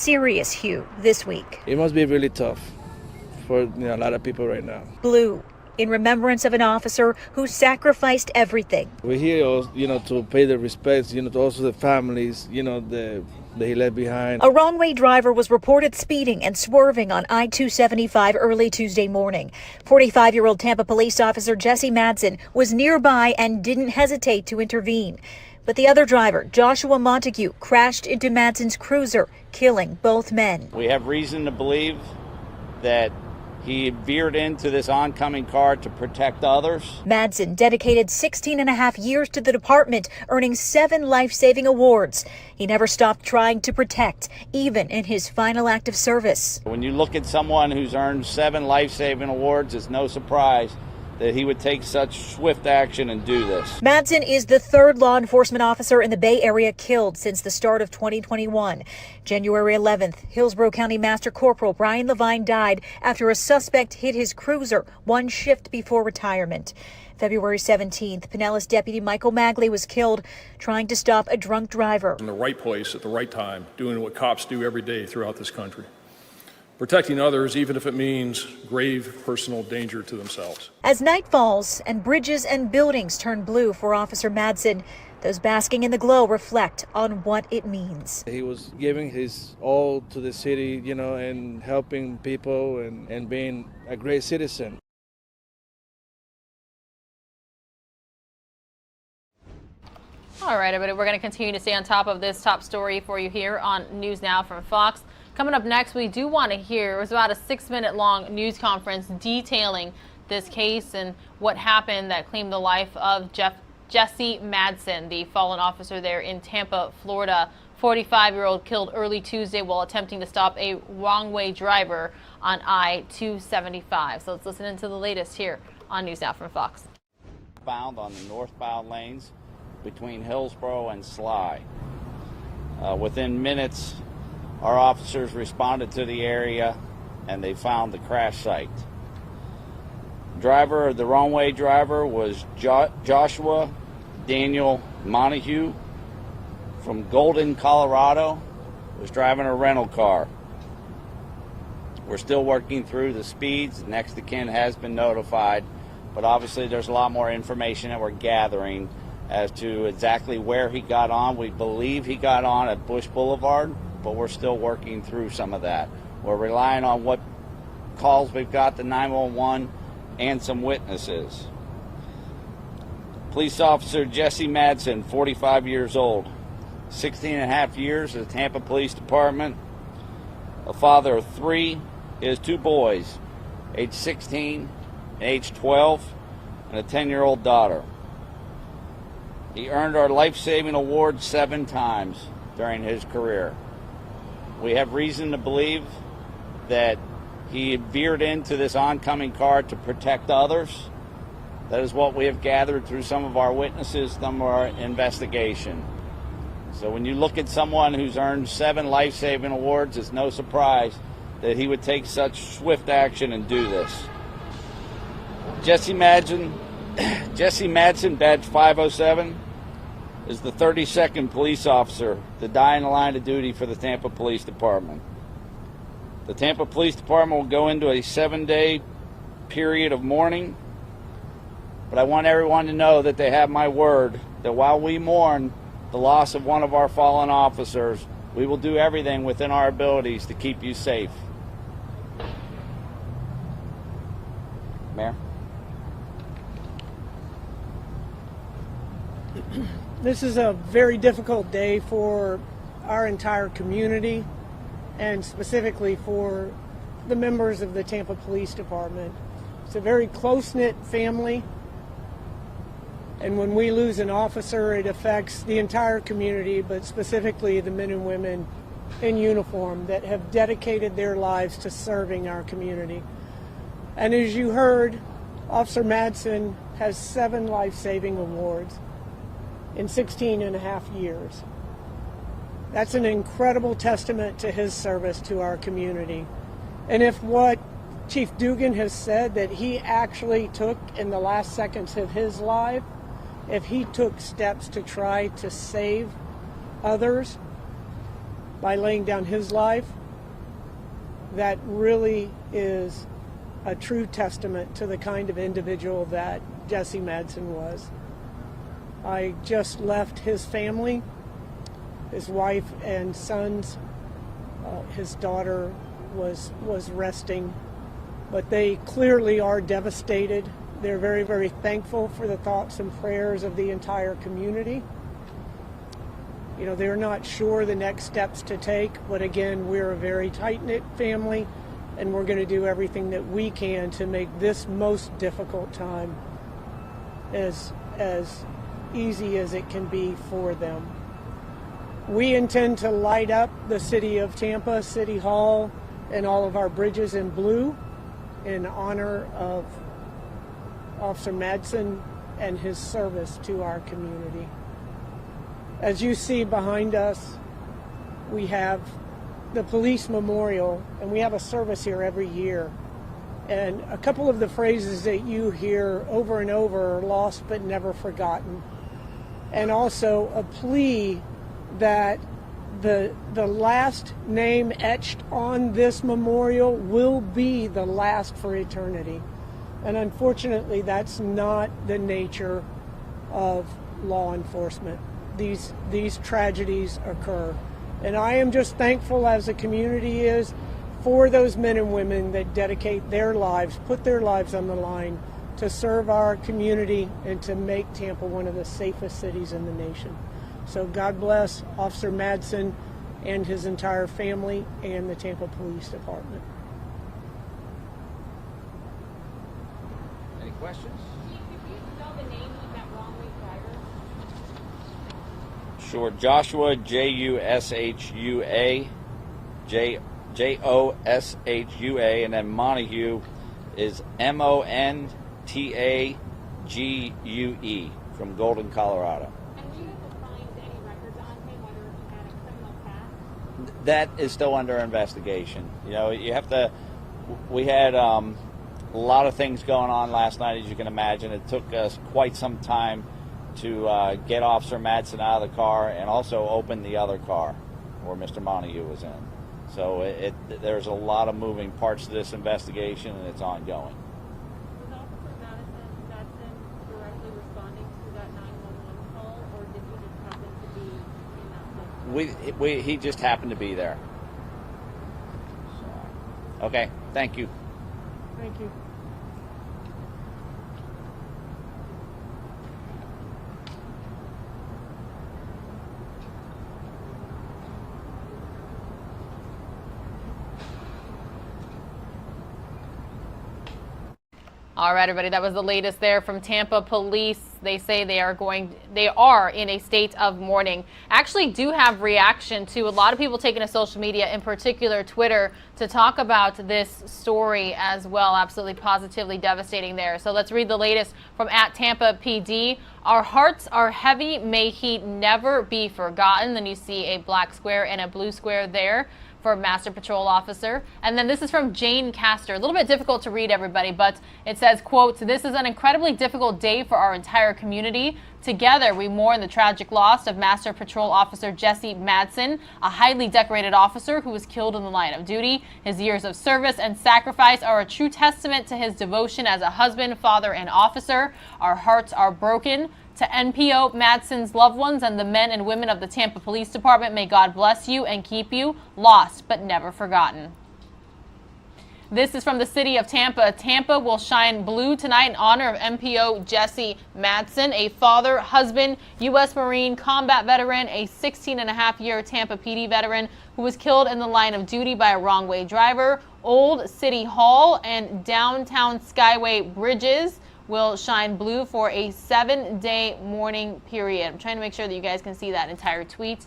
Serious hue this week. It must be really tough for a lot of people right now. Blue, in remembrance of an officer who sacrificed everything. We're here, to pay the respects, to also the families, that he left behind. A wrong-way driver was reported speeding and swerving on I-275 early Tuesday morning. 45-year-old Tampa Police Officer Jesse Madsen was nearby and didn't hesitate to intervene. But the other driver, Joshua Montague, crashed into Madsen's cruiser, killing both men. We have reason to believe that he veered into this oncoming car to protect others. Madsen dedicated 16 and a half years to the department, earning 7 life-saving awards. He never stopped trying to protect, even in his final act of service. When you look at someone who's earned 7 life-saving awards, it's no surprise that he would take such swift action and do this. Madsen is the 3rd law enforcement officer in the Bay Area killed since the start of 2021. January 11th, Hillsborough County Master Corporal Brian Levine died after a suspect hit his cruiser 1 shift before retirement. February 17th, Pinellas Deputy Michael Magley was killed trying to stop a drunk driver. In the right place at the right time, doing what cops do every day throughout this country. Protecting others, even if it means grave personal danger to themselves. As night falls and bridges and buildings turn blue for Officer Madsen, those basking in the glow reflect on what it means. He was giving his all to the city, and helping people and being a great citizen. All right, everybody, we're going to continue to stay on top of this top story for you here on News Now from Fox. Coming up next, we do want to hear, it was about a 6-minute long news conference detailing this case and what happened that claimed the life of Jesse Madsen, the fallen officer there in Tampa, Florida. 45-year-old killed early Tuesday while attempting to stop a wrong-way driver on I-275. So let's listen into the latest here on News Now from Fox. Found on the northbound lanes between Hillsborough and Sly. Within minutes, our officers responded to the area and they found the crash site. The wrong-way driver was Joshua Daniel Montague from Golden, Colorado, was driving a rental car. We're still working through the speeds. Next of kin has been notified, but obviously there's a lot more information that we're gathering as to exactly where he got on. We believe he got on at Bush Boulevard, but we're still working through some of that. We're relying on what calls we've got to 911 and some witnesses. Police Officer Jesse Madsen, 45 years old, 16 and a half years at the Tampa Police Department, a father of 3, he has 2 boys, age 16 and age 12, and a 10-year-old daughter. He earned our life-saving award 7 times during his career. We have reason to believe that he veered into this oncoming car to protect others. That is what we have gathered through some of our witnesses, some of our investigation. So when you look at someone who's earned 7 life-saving awards, it's no surprise that he would take such swift action and do this. Jesse Madsen, badge 507, is the 32nd police officer to die in the line of duty for the Tampa Police Department. The Tampa Police Department will go into a 7-day period of mourning, but I want everyone to know that they have my word that while we mourn the loss of one of our fallen officers, we will do everything within our abilities to keep you safe. Mayor? This is a very difficult day for our entire community and specifically for the members of the Tampa Police Department. It's a very close-knit family, and when we lose an officer, it affects the entire community, but specifically the men and women in uniform that have dedicated their lives to serving our community. And as you heard, Officer Madsen has 7 life-saving awards in 16 and a half years. That's an incredible testament to his service to our community. And if what Chief Dugan has said that he actually took in the last seconds of his life, if he took steps to try to save others, by laying down his life, that really is a true testament to the kind of individual that Jesse Madsen was. I just left his family, his wife and sons. His daughter was resting, but they clearly are devastated. They're very, very thankful for the thoughts and prayers of the entire community. You know, they're not sure the next steps to take, but again, we're a very tight-knit family, and we're going to do everything that we can to make this most difficult time as easy as it can be for them. We intend to light up the city of Tampa, City Hall, and all of our bridges in blue in honor of Officer Madsen and his service to our community. As you see behind us, we have the police memorial, and we have a service here every year. And a couple of the phrases that you hear over and over are lost but never forgotten. And also a plea that the last name etched on this memorial will be the last for eternity. And unfortunately, that's not the nature of law enforcement. These tragedies occur. And I am just thankful, as the community is, for those men and women that dedicate their lives, put their lives on the line to serve our community and to make Tampa one of the safest cities in the nation. So God bless Officer Madsen and his entire family and the Tampa Police Department. Any questions? Could you spell the name of that wrong-way driver? Sure. Joshua, Jushua, Joshua, and then Montague is Montague from Golden, Colorado. And do you find any records on him, whether he had a criminal past? That is still under investigation. You know, you have to. We had a lot of things going on last night, as you can imagine. It took us quite some time to get Officer Madsen out of the car and also open the other car where Mr. Montague was in. So there's a lot of moving parts to this investigation, and it's ongoing. Was Officer Madsen directly responding to that 911 call, or did he just happen to be in that place? He just happened to be there. So, okay, thank you. Thank you. All right, everybody, that was the latest there from Tampa Police. They say they are in a state of mourning. Actually do have reaction to a lot of people taking to social media, in particular Twitter, to talk about this story as well. Absolutely positively devastating there. So let's read the latest from @TampaPD. Our hearts are heavy. May he never be forgotten. Then you see a black square and a blue square there for Master Patrol Officer. And then this is from Jane Castor. A little bit difficult to read, everybody, but it says, quote, "This is an incredibly difficult day for our entire community. Together, we mourn the tragic loss of Master Patrol Officer Jesse Madsen, a highly decorated officer who was killed in the line of duty. His years of service and sacrifice are a true testament to his devotion as a husband, father, and officer. Our hearts are broken. To NPO Madsen's loved ones and the men and women of the Tampa Police Department, may God bless you and keep you, lost but never forgotten." This is from the city of Tampa. Tampa will shine blue tonight in honor of MPO Jesse Madsen, a father, husband, U.S. Marine, combat veteran, a 16-and-a-half-year Tampa PD veteran who was killed in the line of duty by a wrong-way driver. Old City Hall and downtown Skyway bridges will shine blue for a 7-day mourning period. I'm trying to make sure that you guys can see that entire tweet.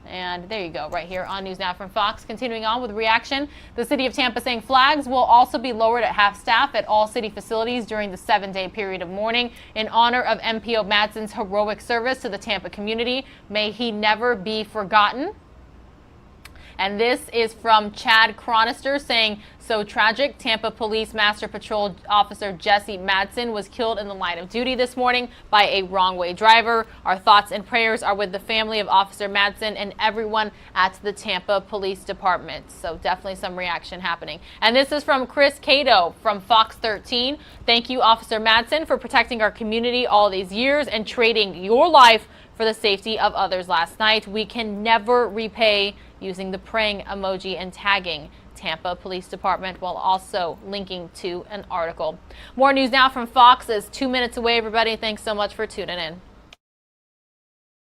And there you go, right here on News Now from Fox. Continuing on with reaction, the city of Tampa saying flags will also be lowered at half staff at all city facilities during the 7-day period of mourning in honor of MPO Madsen's heroic service to the Tampa community. May he never be forgotten. And this is from Chad Chronister saying So tragic. Tampa Police Master Patrol Officer Jesse Madsen was killed in the line of duty this morning by a wrong-way driver. Our thoughts and prayers are with the family of Officer Madsen and everyone at the Tampa Police Department. So definitely some reaction happening. And this is from Chris Cato from Fox 13. Thank you, Officer Madsen, for protecting our community all these years and trading your life for the safety of others last night. We can never repay, using the praying emoji and tagging Tampa Police Department, while also linking to an article. More news now from Fox is 2 minutes away, everybody. Thanks so much for tuning in.